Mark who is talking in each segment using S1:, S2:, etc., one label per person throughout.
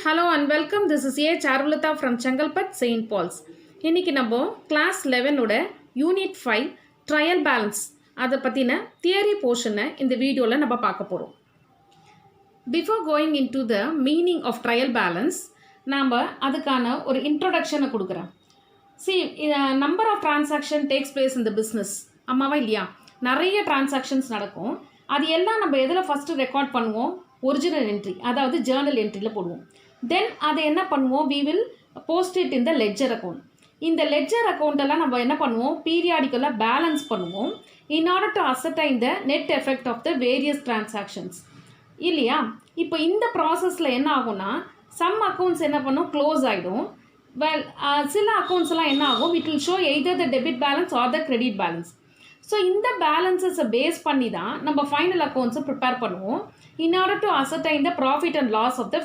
S1: hello and welcome. This is A. Charulata from Changalpat, St. Paul's. இன்னைக்கு நம்ம class 11 ஓட Unit 5 Trial Balance அதை பற்றின தியரி போர்ஷனை இந்த வீடியோவில் நம்ம பார்க்க போகிறோம். Before going into the meaning of trial balance, நாம் அதுக்கான ஒரு இன்ட்ரோடக்ஷனை கொடுக்குறேன். See, number of transaction takes place in the business. அம்மாவா இல்லையா? நிறைய transactions நடக்கும். அது எல்லாம் நம்ம எதில் ஃபஸ்ட்டு ரெக்கார்ட் பண்ணுவோம்? ஒரிஜினல் என்ட்ரி, அதாவது ஜேர்னல் என்ட்ரியில் போடுவோம். தென் அதை என்ன பண்ணுவோம்? we will post it in the ledger account. இந்த லெட்ஜர் அக்கௌண்ட்டெல்லாம் நம்ம என்ன பண்ணுவோம்? பீரியாடிக்கலாக பேலன்ஸ் பண்ணுவோம் in order to ascertain the net effect of the various transactions. இல்லையா? இப்போ இந்த ப்ராசஸில் என்ன ஆகும்னா, சம் அக்கௌண்ட்ஸ் என்ன பண்ணும்? க்ளோஸ் ஆகிடும். சில அக்கௌண்ட்ஸ்லாம் என்ன ஆகும்? it will show either the debit balance or the credit balance. So இந்த பேலன்ஸஸை பேஸ் பண்ணி தான் நம்ம ஃபைனல் அக்கௌண்ட்ஸை ப்ரிப்பேர் பண்ணுவோம் in order to ascertain the profit and loss of the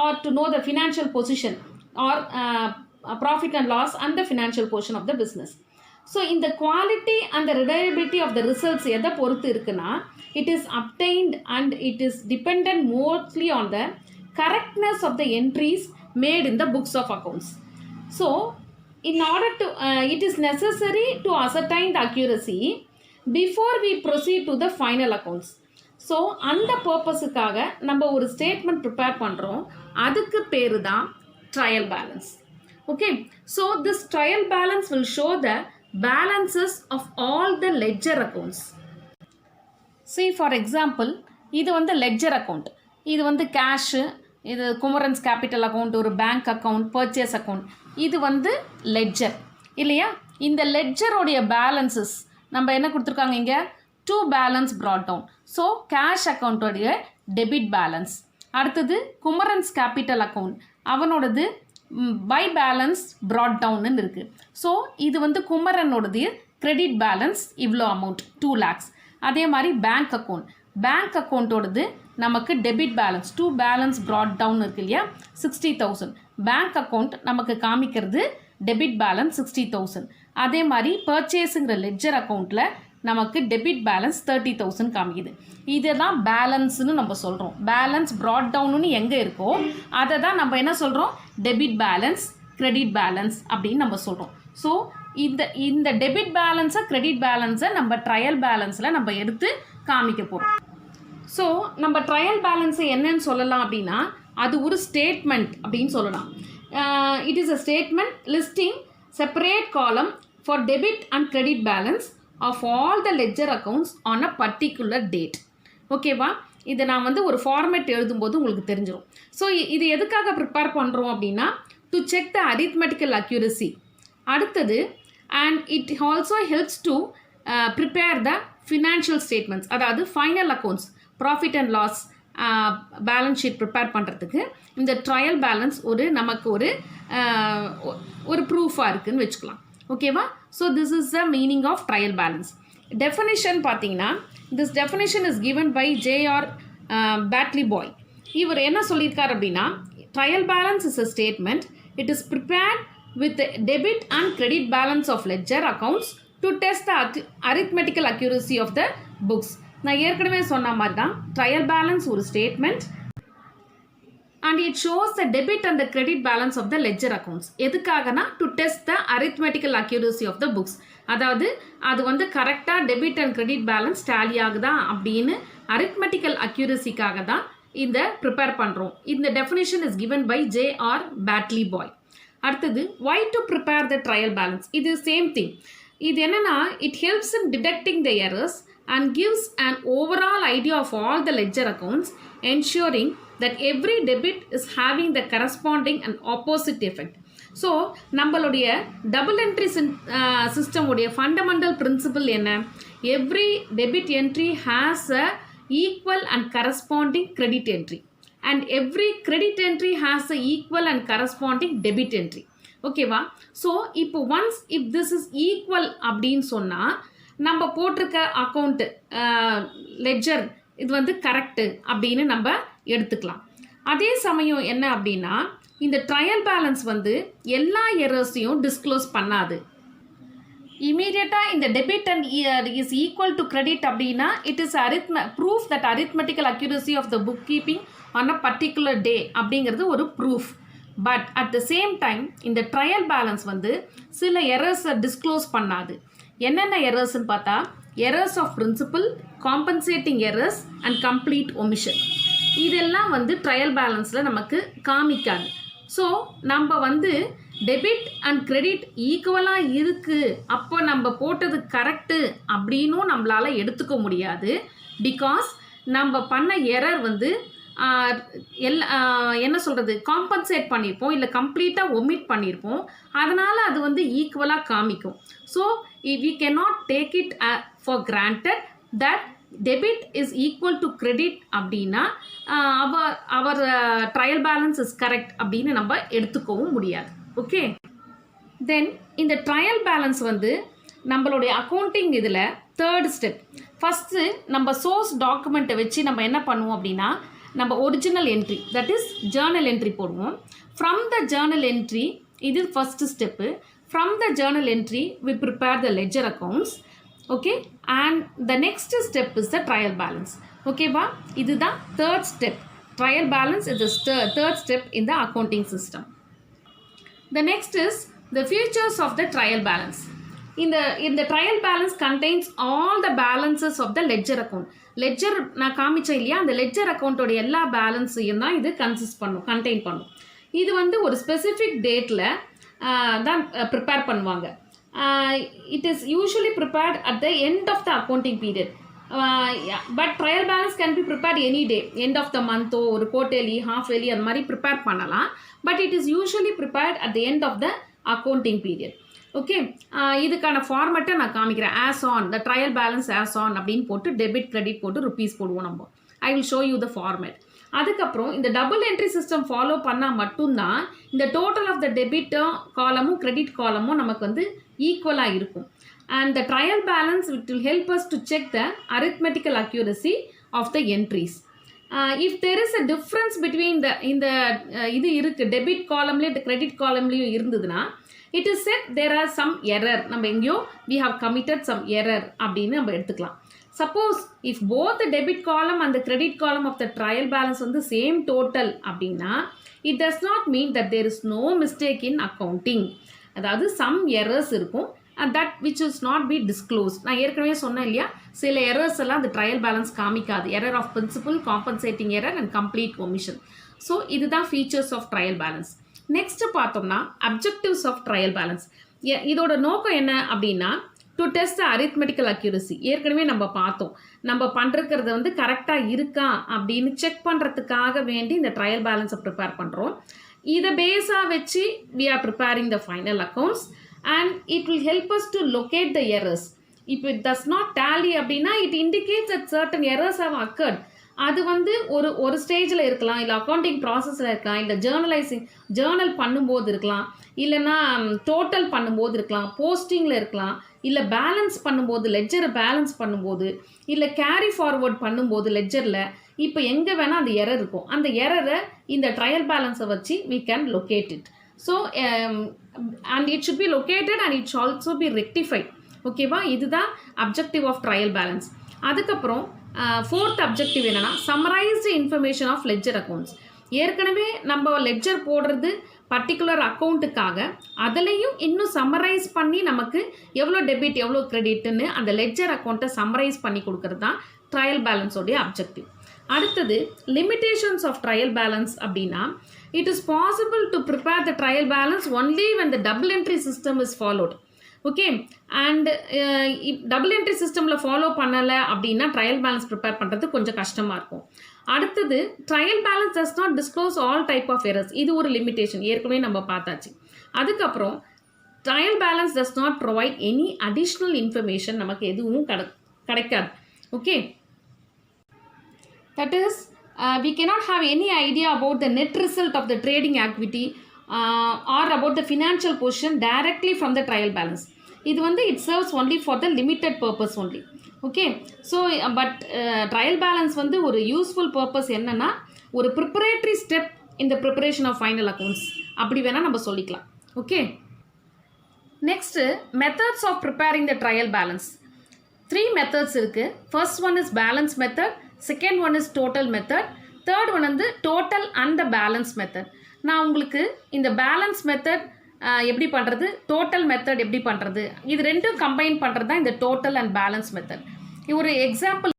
S1: or to know the financial position or profit and loss and the financial portion of the business. So in the quality and the reliability of the results எதை பொறுத்து இருக்குன்னா, it is obtained and it is dependent mostly on the correctness of the entries made in the books of accounts. So in order to it is necessary to ascertain the accuracy before we proceed to the final accounts. So அந்த பர்பஸுக்காக நம்ம ஒரு statement prepare பண்ணுறோம். அதுக்கு பேர் தான் trial balance. Okay, so this trial balance will show the balances of all the ledger accounts. See for example, இது வந்து ledger account, இது வந்து கேஷு, இது குமரன்ஸ் கேபிட்டல் அக்கௌண்ட், ஒரு பேங்க் அக்கௌண்ட், பர்ச்சேஸ் அக்கௌண்ட், இது வந்து லெட்ஜர் இல்லையா? இந்த லெட்ஜரோடைய பேலன்சஸ் நம்ம என்ன கொடுத்துருக்காங்க இங்கே? To balance brought down. So cash அக்கௌண்ட்டோடைய டெபிட் பேலன்ஸ். அடுத்தது குமரன்ஸ் கேபிட்டல் அக்கௌண்ட், அவனோடது பை பேலன்ஸ் brought downன்னு இருக்குது. ஸோ இது வந்து குமரனோடது கிரெடிட் பேலன்ஸ் இவ்வளோ அமௌண்ட் 2 lakhs. அதே மாதிரி பேங்க் அக்கௌண்ட்டோடது நமக்கு debit balance to balance brought down இருக்குது இல்லையா? 60,000. பேங்க் அக்கௌண்ட் நமக்கு காமிக்கிறது டெபிட் பேலன்ஸ் 60,000. அதே மாதிரி பர்ச்சேஸுங்கிற லெட்ஜர் அக்கௌண்ட்டில் நமக்கு டெபிட் பேலன்ஸ் 30,000 காமிக்குது. இதெல்லாம் பேலன்ஸ்னு நம்ம சொல்கிறோம். பேலன்ஸ் brought downன்னு எங்கே இருக்கோ அதை தான் நம்ம என்ன சொல்கிறோம்? டெபிட் பேலன்ஸ், கிரெடிட் பேலன்ஸ் அப்படின்னு நம்ம சொல்கிறோம். ஸோ இந்த டெபிட் பேலன்ஸை, கிரெடிட் பேலன்ஸை நம்ம ட்ரையல் பேலன்ஸில் நம்ம எடுத்து காமிக்க போகிறோம். ஸோ நம்ம ட்ரையல் பேலன்ஸை என்னன்னு சொல்லலாம் அப்படின்னா, அது ஒரு ஸ்டேட்மெண்ட் அப்படின்னு சொல்லலாம். It is a statement listing separate column for debit and credit balance of all the ledger accounts on a particular date. ஓகேவா? இதை நான் வந்து ஒரு ஃபார்மேட் எழுதும்போது உங்களுக்கு தெரிஞ்சிடும். ஸோ இது எதுக்காக ப்ரிப்பேர் பண்ணுறோம் அப்படின்னா, to check the arithmetical accuracy. அடுத்தது, and it also helps to prepare the financial statements, அதாவது final accounts, profit and loss balance sheet prepare பண்ணுறதுக்கு இந்த ட்ரையல் பேலன்ஸ் நமக்கு ஒரு ப்ரூஃபாக இருக்குதுன்னு வச்சுக்கலாம். ஓகேவா? So this is the meaning of trial balance. Definition பார்த்தீங்கன்னா, this definition is given by J.R. Batliboi. இவர் என்ன சொல்லியிருக்கார் அப்படின்னா, trial balance is a statement. It is prepared with debit and credit balance of ledger accounts to test the arithmetical accuracy of the books. நான் ஏற்கனவே சொன்ன மாதிரி தான் trial balance ஒரு statement and it shows the debit and the credit balance of the ledger accounts. எதுக்காகனா, to test the arithmetical accuracy of the books. அதாவது அது வந்து கரெக்டாக debit and credit balance tally ஆகுதா அப்படின்னு arithmetical accuracyக்காக தான் இந்த ப்ரிப்பேர் பண்ணுறோம். இந்த definition is given by J.R. Batliboi. அடுத்தது, why to prepare the trial balance? இது சேம் திங். இது என்னன்னா, it helps in detecting the errors and gives an overall idea of all the ledger accounts, ensuring that every debit is having the corresponding and opposite effect. So நம்மளுடைய double entry சிஸ்டமுடைய fundamental principle என்ன? Every debit entry has a equal and corresponding credit entry and every credit entry has a equal and corresponding debit entry. ஓகேவா? So இப்போ once if this is equal அப்படின்னு சொன்னால், நம்ம போட்டிருக்க account ledger இது வந்து correct அப்படின்னு நம்ம எடுத்துக்கலாம். அதே சமயம் என்ன அப்படின்னா, இந்த ட்ரையல் பேலன்ஸ் வந்து எல்லா எரர்ஸையும் டிஸ்க்ளோஸ் பண்ணாது. இமீடியட்டாக இந்த debit and is equal to credit அப்படின்னா it is proof that arithmetical accuracy of the book keeping on a particular day அப்படிங்கிறது ஒரு proof. But at the same time இந்த ட்ரையல் பேலன்ஸ் வந்து சில எரர்ஸை டிஸ்க்ளோஸ் பண்ணாது. என்னென்ன எரர்ஸ்ன்னு பார்த்தா errors of principle, compensating errors and complete omission. இதெல்லாம் வந்து ட்ரையல் பேலன்ஸில் நமக்கு காமிக்காது. ஸோ நம்ம வந்து டெபிட் அண்ட் கிரெடிட் ஈக்குவலாக இருக்குது, அப்போ நம்ம போட்டது கரெக்டு அப்படின்னும் நம்மளால் எடுத்துக்க முடியாது. பிகாஸ் நம்ம பண்ண எரர் வந்து என்ன சொல்கிறது, காம்பன்சேட் பண்ணியிருப்போம், இல்லை கம்ப்ளீட்டாக ஒமிட் பண்ணியிருப்போம். அதனால் அது வந்து ஈக்குவலாக காமிக்கும். So we cannot take it for granted that debit is equal to credit அப்படின்னா our trial balance is correct அப்படின்னு நம்ம எடுத்துக்கவும் முடியாது. ஓகே, தென் இந்த ட்ரையல் பேலன்ஸ் வந்து நம்மளுடைய அக்கௌண்டிங் இதில் தேர்ட் ஸ்டெப். ஃபஸ்ட்டு நம்ம சோர்ஸ் டாக்குமெண்ட்டை வச்சு நம்ம என்ன பண்ணுவோம் அப்படின்னா நம்ம original entry, that is Journal entry போடுவோம். ஃப்ரம் த ஜேர்னல் என்ட்ரி, இது first step. From the Journal entry we prepare the ledger accounts. Okay, and the next step is the trial balance. ஓகேவா, இதுதான் third step. Trial balance is the third step in the accounting system. The next is the features of the trial balance. In the trial balance contains all the balances of the ledger account. Ledger நான் காமிச்சேன் இல்லையா, அந்த ledger accountோட எல்லா பேலன்ஸையும் தான் இது contain பண்ணும். இது வந்து ஒரு ஸ்பெசிஃபிக் டேட்டில் தான் ப்ரிப்பேர் பண்ணுவாங்க. It is usually prepared at the end of the accounting period. But trial balance can be prepared any day, end of the month ஒரு quarterly, half yearly அந்த மாதிரி ப்ரிப்பேர் பண்ணலாம். But it is usually prepared at the end of the accounting period. Okay, இதுக்கான ஃபார்மேட்டை நான் காமிக்கிறேன். As on the trial balance as on அப்படின்னு போட்டு டெபிட் கிரெடிட் போட்டு ருபீஸ் போடுவோம் நம்ம. I will show you the format. அதுக்கப்புறம் இந்த டபுள் என்ட்ரி சிஸ்டம் ஃபாலோ பண்ணால் மட்டும்தான் இந்த டோட்டல் ஆஃப் த டெபிட் காலமும் கிரெடிட் காலமும் நமக்கு வந்து ஈக்குவலாக இருக்கும். And the trial balance it will help us to check the arithmetical accuracy of the entries. If there is a difference between இந்த இது இருக்குது டெபிட் காலம்லேயும் கிரெடிட் காலம்லேயும் இருந்ததுன்னா it is said there are some error, நம்ம எங்கேயோ we have committed some error அப்படின்னு நம்ம எடுத்துக்கலாம். Suppose if both the debit column and the credit column of the trial balance வந்து சேம் டோட்டல் அப்படின்னா it does not mean that there is no mistake in accounting. அதாவது some errors இருக்கும் and that which is not be disclose. நான் ஏற்கனவே சொன்னேன் இல்லையா, சில errors எல்லாம் அந்த ட்ரையல் பேலன்ஸ் காமிக்காது. Error of principle, compensating error and complete omission. So இதுதான் features of trial balance. Next பார்த்தோம்னா அப்ஜெக்டிவ்ஸ் ஆஃப் ட்ரையல் பேலன்ஸ். இதோட நோக்கம் என்ன அப்படின்னா to test the arithmetical accuracy. ஏற்கனவே நம்ம பார்த்தோம், நம்ம பண்ணுறது வந்து கரெக்டாக இருக்கா அப்படின்னு செக் பண்ணுறதுக்காக வேண்டி இந்த ட்ரையல் பேலன்ஸை ப்ரிப்பேர் பண்ணுறோம். இதை பேஸாக வச்சு we are preparing the final accounts and it will help us to locate the errors. If it does not tally அப்படின்னா it indicates that certain errors have occurred. அது வந்து ஒரு ஸ்டேஜில் இருக்கலாம், இல்லை அக்கௌண்டிங் ப்ராசஸில் இருக்கலாம், இல்லை ஜேர்னல் பண்ணும்போது இருக்கலாம், இல்லைன்னா டோட்டல் பண்ணும்போது இருக்கலாம், போஸ்டிங்கில் இருக்கலாம், இல்லை பேலன்ஸ் பண்ணும்போது லெட்ஜரை பேலன்ஸ் பண்ணும்போது, இல்லை கேரி ஃபார்வர்ட் பண்ணும்போது லெட்ஜரில். இப்போ எங்கே வேணால் அந்த எரர் இருக்கும். அந்த எரரை இந்த ட்ரையல் பேலன்ஸை வச்சு we can locate it. So and it should be located and it should also be rectified. ஓகேவா, இதுதான் அப்ஜெக்டிவ் ஆஃப் ட்ரையல் பேலன்ஸ். அதுக்கப்புறம் ஃபோர்த் அப்ஜெக்டிவ் என்னென்னா summarised information of ledger accounts. ஏற்கனவே நம்ம லெட்ஜர் போடுறது பர்டிகுலர் அக்கௌண்ட்டுக்காக, அதுலேயும் இன்னும் சம்மரைஸ் பண்ணி நமக்கு எவ்வளோ டெபிட் எவ்வளோ கிரெடிட்னு அந்த லெட்ஜர் அக்கௌண்ட்டை சம்மரைஸ் பண்ணி கொடுக்கறது தான் ட்ரையல் பேலன்ஸோடைய அப்ஜெக்டிவ். அடுத்தது லிமிட்டேஷன்ஸ் ஆஃப் ட்ரையல் பேலன்ஸ் அப்படின்னா it is possible to prepare the trial balance only when the double entry system is followed. Okay, and double entry சிஸ்டமில் ஃபாலோ பண்ணலை அப்படின்னா ட்ரையல் பேலன்ஸ் ப்ரிப்பேர் பண்ணுறது கொஞ்சம் கஷ்டமாக இருக்கும். அடுத்தது trial balance does not disclose all type of errors. இது ஒரு லிமிட்டேஷன், ஏற்கனவே நம்ம பார்த்தாச்சு. அதுக்கப்புறம் trial balance does not provide any additional information, நமக்கு எதுவும் கிடைக்காது. Okay, that is we cannot have any idea about the net result of the trading activity or about the financial position directly from the trial balance. இது வந்து it serves only for the limited purpose only. Okay, so but trial balance வந்து ஒரு useful purpose என்னென்னா ஒரு preparatory step இந்த preparation of final accounts அப்படி வேணால் நம்ம சொல்லிக்கலாம். Okay, next methods of preparing the trial balance. 3 methods இருக்குது. First one is balance method, second one is total method, third one வந்து total and the balance method. நான் உங்களுக்கு இந்த பேலன்ஸ் மெத்தட் எப்படி பண்ணுறது, டோட்டல் மெத்தட் எப்படி பண்ணுறது, இது ரெண்டும் கம்பைன் பண்ணுறது தான் இந்த டோட்டல் அண்ட் பேலன்ஸ் மெத்தட். ஒரு எக்ஸாம்பிள்